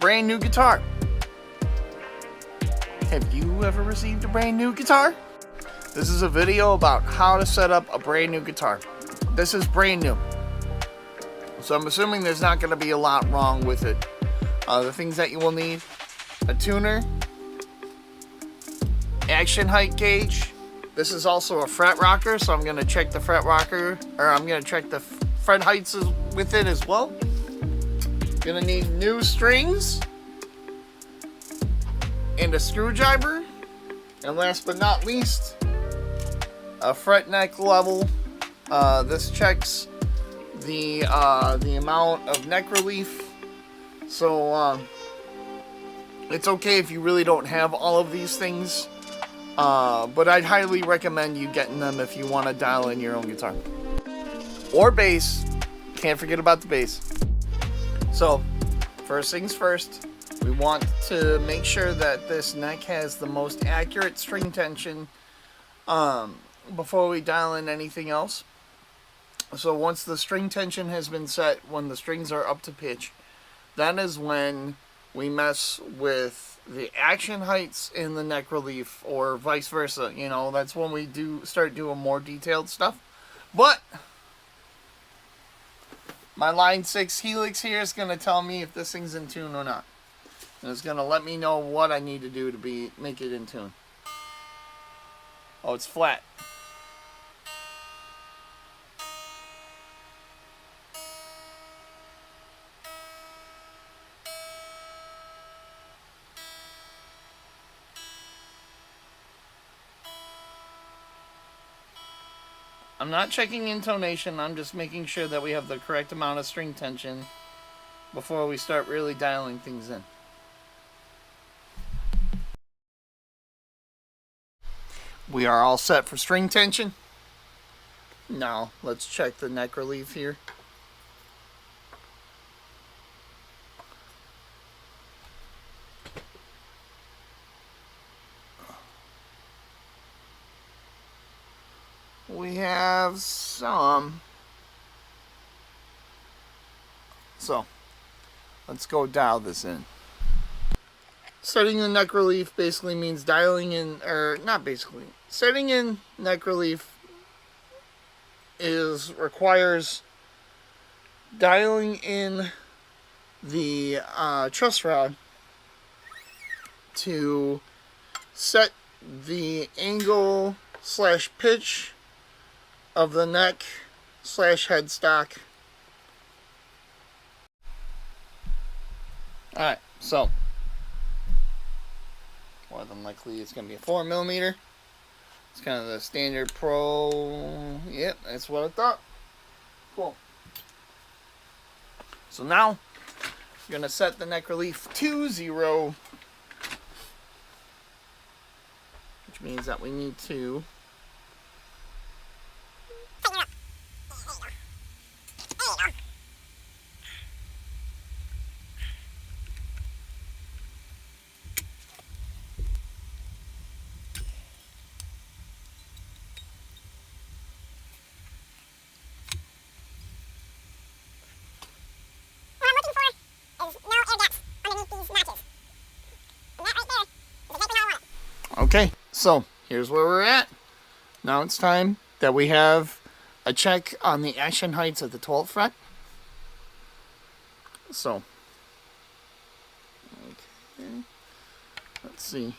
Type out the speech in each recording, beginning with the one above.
brand new guitar. Have you ever received a brand new guitar? This is a video about how to set up a brand new guitar. This is brand new, so I'm assuming there's not going to be a lot wrong with it. The things that you will need: a tuner, action height gauge. This is also a fret rocker, so I'm going to check the fret rocker, or I'm going to check the fret heights with it as well. Going to need new strings and a screwdriver, and last but not least, a fret neck level. This checks the amount of neck relief, so it's okay if you really don't have all of these things, but I'd highly recommend you getting them if you want to dial in your own guitar. Or bass. Can't forget about the bass. So, first things first, we want to make sure that this neck has the most accurate string tension before we dial in anything else. So once the string tension has been set, when the strings are up to pitch, that is when we mess with the action heights in the neck relief, or vice versa. You know, that's when we start doing more detailed stuff. But my line 6 helix here is going to tell me if this thing's in tune or not. And it's going to let me know what I need to do to make it in tune. Oh, it's flat. I'm not checking intonation, I'm just making sure that we have the correct amount of string tension before we start really dialing things in. We are all set for string tension. Now, let's check the neck relief here. We have some. So, let's go dial this in. Setting the neck relief basically means dialing in, or not basically, setting in neck relief requires dialing in the truss rod to set the angle / pitch of the neck / headstock. Alright, so more than likely it's going to be a 4mm. It's kind of the standard pro. Yep, that's what I thought. Cool. So now I'm going to set the neck relief to 0, which means that we need to Okay, so here's where we're at. Now it's time that we have a check on the action heights at the 12th fret. So, okay, let's see.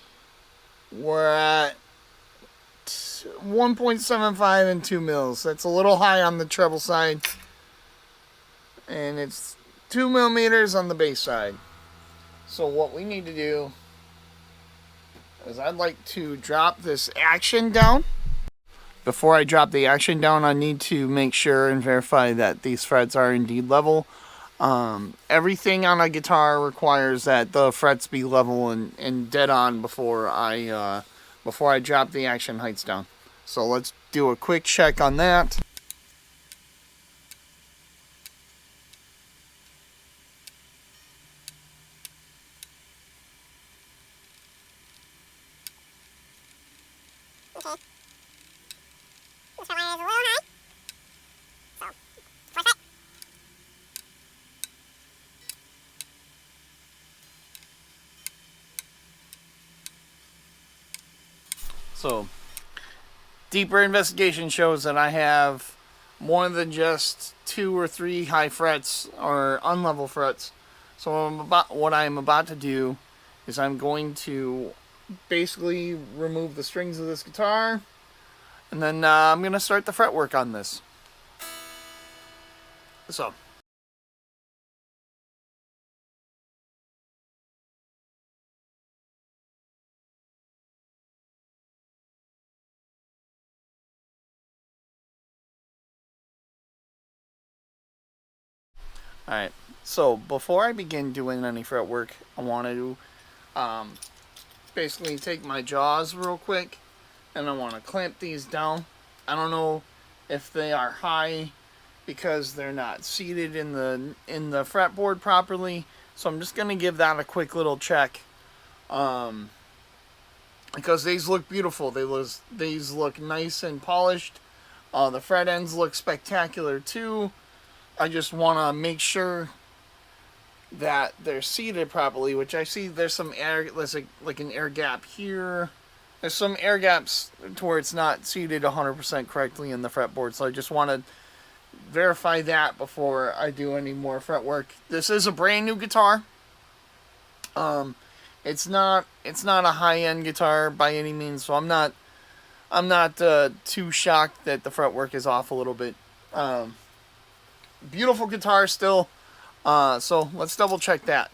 We're at 1.75 and 2 mils. That's a little high on the treble side. And it's 2mm on the bass side. So what we need to do is I'd like to drop this action down. Before I drop the action down, I need to make sure and verify that these frets are indeed level. Everything on a guitar requires that the frets be level and dead on before I drop the action heights down. So let's do a quick check on that. Okay. This one is a little high. So, 4 fret. So deeper investigation shows that I have more than just 2 or 3 high frets or unlevel frets. So what I'm about to do is I'm going to basically remove the strings of this guitar, and then I'm going to start the fretwork on this. So alright, so before I begin doing any fretwork, I want to basically take my jaws real quick, and I want to clamp these down. I don't know if they are high because they're not seated in the fretboard properly, so I'm just going to give that a quick little check, because these look beautiful. These look nice and polished. The fret ends look spectacular too. I just want to make sure that they're seated properly, which I see there's some air, there's like an air gap here. There's some air gaps to where it's not seated 100% correctly in the fretboard, so I just want to verify that before I do any more fretwork. This is a brand new guitar. It's not a high-end guitar by any means, so I'm not too shocked that the fretwork is off a little bit. Beautiful guitar still. So let's double check that.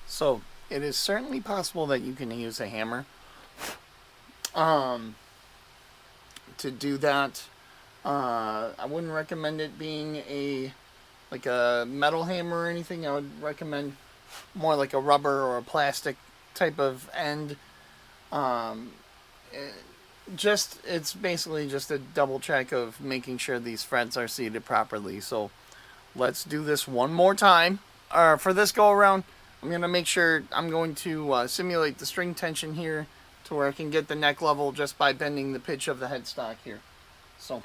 So it is certainly possible that you can use a hammer to do that. I wouldn't recommend it being like a metal hammer or anything. I would recommend more like a rubber or a plastic type of end. It's basically just a double check of making sure these frets are seated properly. So let's do this one more time. For this go around, I'm going to make sure I'm going to simulate the string tension here to where I can get the neck level just by bending the pitch of the headstock here. So